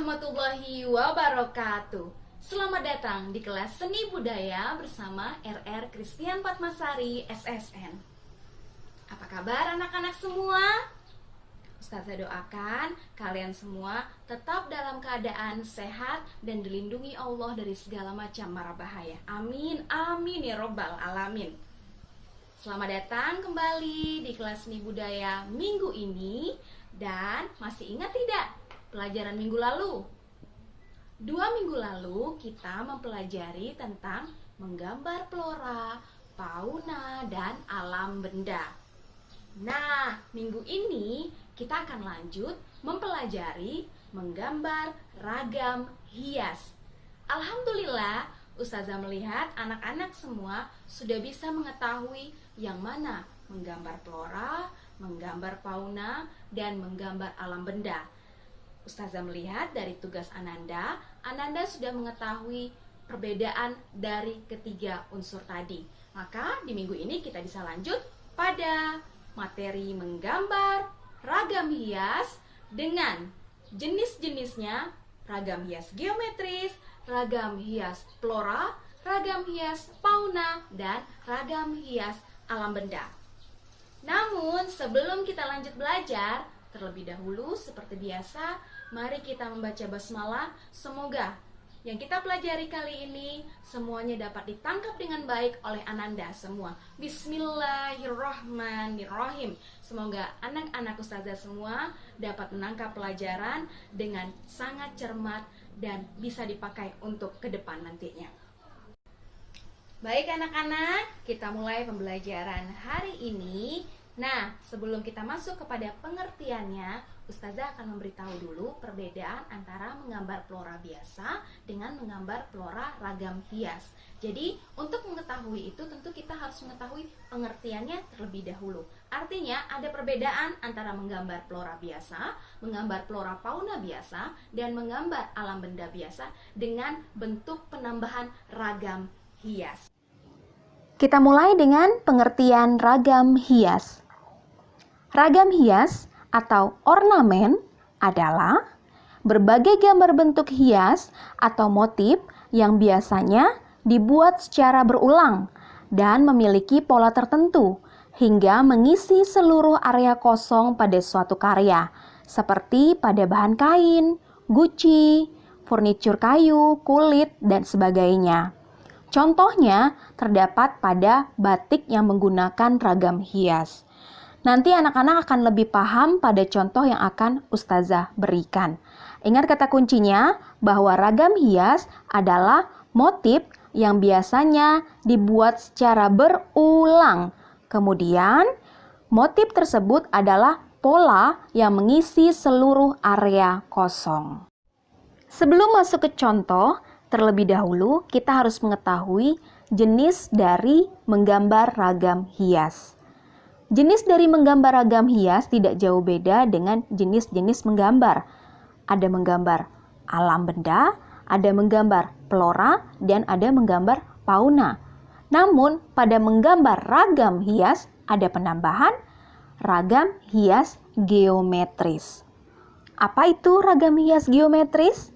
warahmatullahi wabarakatuh. Selamat datang di kelas Seni Budaya bersama RR Christian Fatmasari SSN. Apa kabar anak-anak semua? Ustazah doakan kalian semua tetap dalam keadaan sehat dan dilindungi Allah dari segala macam mara bahaya. Amin, amin ya robbal alamin. Selamat datang kembali di kelas Seni Budaya minggu ini. Dan masih ingat tidak pelajaran minggu lalu? 2 minggu lalu kita mempelajari tentang menggambar flora, fauna, dan alam benda. Nah, minggu ini kita akan lanjut mempelajari menggambar ragam hias. Alhamdulillah, Ustazah melihat anak-anak semua sudah bisa mengetahui yang mana menggambar flora, menggambar fauna, dan menggambar alam benda. Ustazah melihat dari tugas Ananda sudah mengetahui perbedaan dari ketiga unsur tadi. Maka di minggu ini kita bisa lanjut pada materi menggambar ragam hias dengan jenis-jenisnya, ragam hias geometris, ragam hias flora, ragam hias fauna, dan ragam hias alam benda. Namun sebelum kita lanjut belajar, terlebih dahulu seperti biasa, mari kita membaca basmalah. Semoga yang kita pelajari kali ini semuanya dapat ditangkap dengan baik oleh Ananda semua. Bismillahirrahmanirrahim. Semoga anak-anak ustazah semua dapat menangkap pelajaran dengan sangat cermat dan bisa dipakai untuk ke depan nantinya. Baik anak-anak, kita mulai pembelajaran hari ini. Nah, sebelum kita masuk kepada pengertiannya, Ustazah akan memberitahu dulu perbedaan antara menggambar flora biasa dengan menggambar flora ragam hias. Jadi, untuk mengetahui itu tentu kita harus mengetahui pengertiannya terlebih dahulu. Artinya, ada perbedaan antara menggambar flora biasa, menggambar flora fauna biasa, dan menggambar alam benda biasa dengan bentuk penambahan ragam hias. Kita mulai dengan pengertian ragam hias. Ragam hias atau ornamen adalah berbagai gambar bentuk hias atau motif yang biasanya dibuat secara berulang dan memiliki pola tertentu hingga mengisi seluruh area kosong pada suatu karya, seperti pada bahan kain, guci, furnitur kayu, kulit, dan sebagainya. Contohnya terdapat pada batik yang menggunakan ragam hias. Nanti anak-anak akan lebih paham pada contoh yang akan Ustazah berikan. Ingat kata kuncinya bahwa ragam hias adalah motif yang biasanya dibuat secara berulang. Kemudian, motif tersebut adalah pola yang mengisi seluruh area kosong. Sebelum masuk ke contoh, terlebih dahulu, kita harus mengetahui jenis dari menggambar ragam hias. Jenis dari menggambar ragam hias tidak jauh beda dengan jenis-jenis menggambar. Ada menggambar alam benda, ada menggambar flora, dan ada menggambar fauna. Namun, pada menggambar ragam hias ada penambahan ragam hias geometris. Apa itu ragam hias geometris?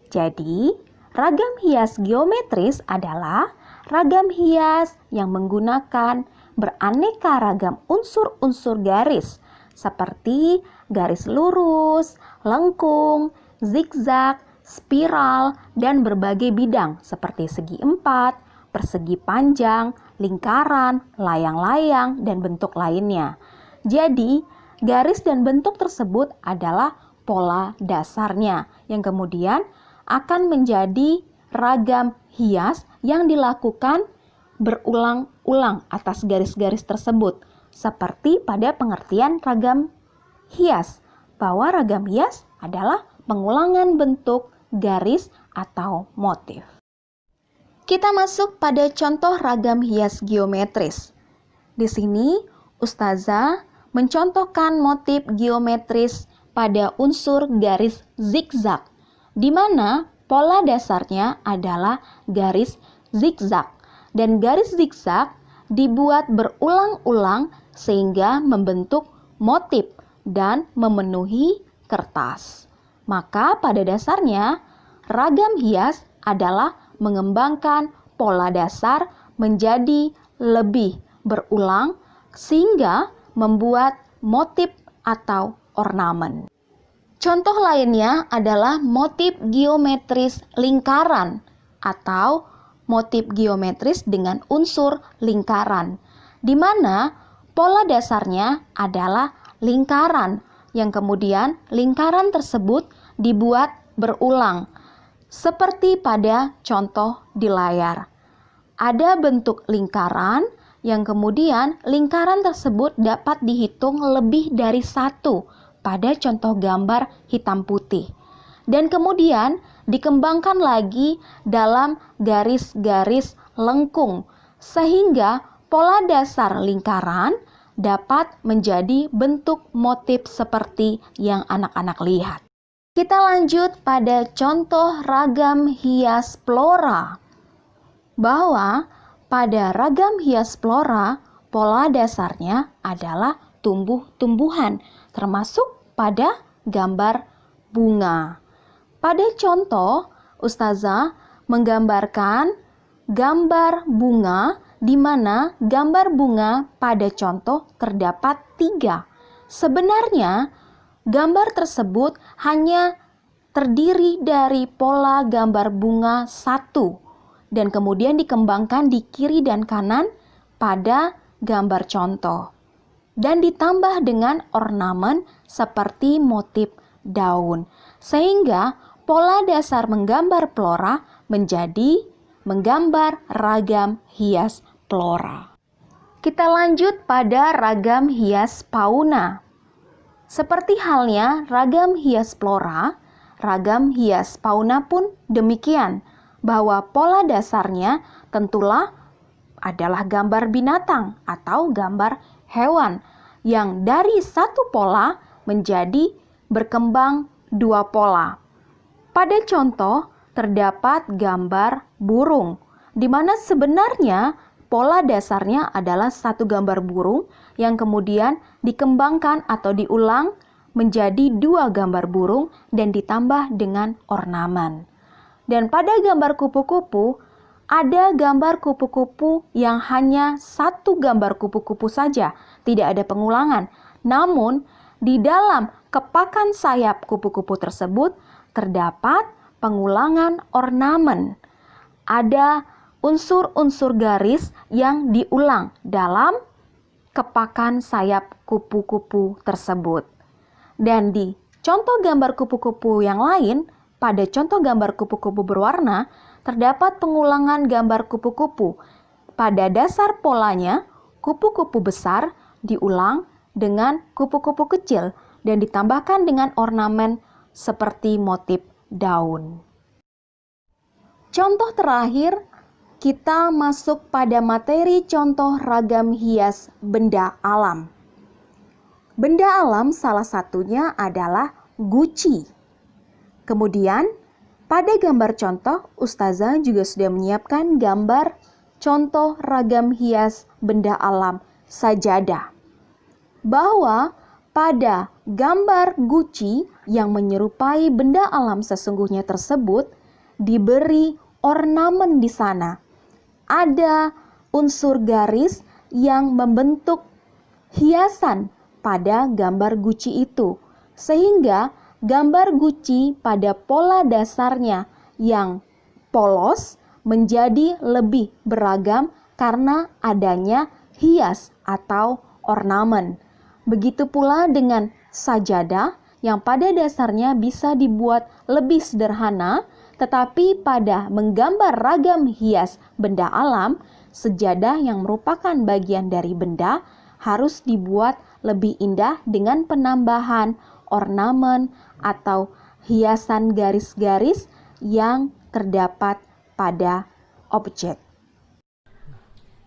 Jadi, ragam hias geometris adalah ragam hias yang menggunakan beraneka ragam unsur-unsur garis seperti garis lurus, lengkung, zigzag, spiral, dan berbagai bidang seperti segi empat, persegi panjang, lingkaran, layang-layang, dan bentuk lainnya. Jadi, garis dan bentuk tersebut adalah pola dasarnya yang kemudian akan menjadi ragam hias yang dilakukan berulang-ulang atas garis-garis tersebut, seperti pada pengertian ragam hias, bahwa ragam hias adalah pengulangan bentuk garis atau motif. Kita masuk pada contoh ragam hias geometris. Di sini, Ustazah mencontohkan motif geometris pada unsur garis zigzag, di mana pola dasarnya adalah garis zigzag, dan garis zigzag dibuat berulang-ulang sehingga membentuk motif dan memenuhi kertas. Maka pada dasarnya, ragam hias adalah mengembangkan pola dasar menjadi lebih berulang sehingga membuat motif atau ornamen. Contoh lainnya adalah motif geometris lingkaran atau motif geometris dengan unsur lingkaran, di mana pola dasarnya adalah lingkaran yang kemudian lingkaran tersebut dibuat berulang seperti pada contoh di layar. Ada bentuk lingkaran yang kemudian lingkaran tersebut dapat dihitung lebih dari satu pada contoh gambar hitam putih. Dan kemudian dikembangkan lagi dalam garis-garis lengkung sehingga pola dasar lingkaran dapat menjadi bentuk motif seperti yang anak-anak lihat. Kita lanjut pada contoh ragam hias flora. Bahwa pada ragam hias flora, pola dasarnya adalah tumbuh-tumbuhan, termasuk pada gambar bunga. Pada contoh, Ustazah menggambarkan gambar bunga di mana gambar bunga pada contoh terdapat 3. Sebenarnya, gambar tersebut hanya terdiri dari pola gambar bunga 1 dan kemudian dikembangkan di kiri dan kanan pada gambar contoh dan ditambah dengan ornamen seperti motif daun sehingga pola dasar menggambar flora menjadi menggambar ragam hias flora. Kita lanjut pada ragam hias fauna. Seperti halnya ragam hias flora, ragam hias fauna pun demikian, bahwa pola dasarnya tentulah adalah gambar binatang atau gambar hewan yang dari satu pola menjadi berkembang 2 pola. Pada contoh terdapat gambar burung, di mana sebenarnya pola dasarnya adalah satu gambar burung yang kemudian dikembangkan atau diulang menjadi 2 gambar burung dan ditambah dengan ornamen. Dan pada gambar kupu-kupu, ada gambar kupu-kupu yang hanya satu gambar kupu-kupu saja, tidak ada pengulangan. Namun, di dalam kepakan sayap kupu-kupu tersebut terdapat pengulangan ornamen. Ada unsur-unsur garis yang diulang dalam kepakan sayap kupu-kupu tersebut. Dan di contoh gambar kupu-kupu yang lain, pada contoh gambar kupu-kupu berwarna, terdapat pengulangan gambar kupu-kupu. Pada dasar polanya, kupu-kupu besar diulang dengan kupu-kupu kecil dan ditambahkan dengan ornamen seperti motif daun. Contoh terakhir, kita masuk pada materi contoh ragam hias benda alam. Benda alam salah satunya adalah guci. Kemudian, pada gambar contoh, Ustazah juga sudah menyiapkan gambar contoh ragam hias benda alam sajadah. Bahwa pada gambar guci yang menyerupai benda alam sesungguhnya tersebut, diberi ornamen di sana. Ada unsur garis yang membentuk hiasan pada gambar guci itu, sehingga gambar guci pada pola dasarnya yang polos menjadi lebih beragam karena adanya hias atau ornamen. Begitu pula dengan sajadah yang pada dasarnya bisa dibuat lebih sederhana, tetapi pada menggambar ragam hias benda alam, sejadah yang merupakan bagian dari benda harus dibuat lebih indah dengan penambahan ornamen atau hiasan garis-garis yang terdapat pada objek.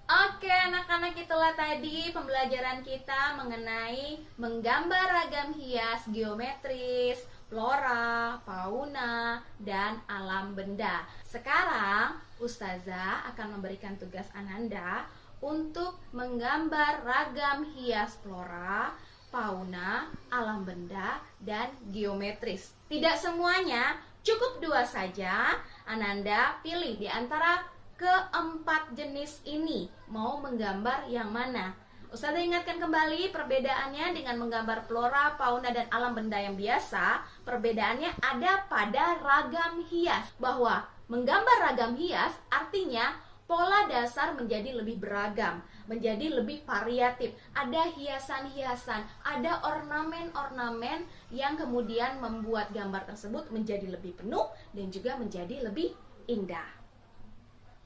Oke anak-anak, itulah tadi pembelajaran kita mengenai menggambar ragam hias geometris, flora, fauna, dan alam benda. Sekarang Ustazah akan memberikan tugas Ananda untuk menggambar ragam hias flora, fauna, alam benda, dan geometris. Tidak semuanya, cukup 2 saja. Ananda pilih di antara keempat jenis ini, mau menggambar yang mana? Ustazah ingatkan kembali perbedaannya dengan menggambar flora, fauna, dan alam benda yang biasa. Perbedaannya ada pada ragam hias. Bahwa menggambar ragam hias artinya pola dasar menjadi lebih beragam, menjadi lebih variatif. Ada hiasan-hiasan, ada ornamen-ornamen yang kemudian membuat gambar tersebut menjadi lebih penuh dan juga menjadi lebih indah.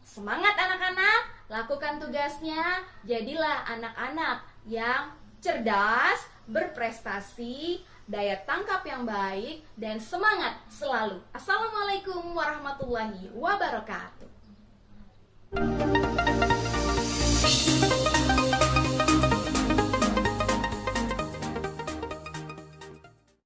Semangat anak-anak, lakukan tugasnya, jadilah anak-anak yang cerdas, berprestasi, daya tangkap yang baik, dan semangat selalu. Assalamualaikum warahmatullahi wabarakatuh.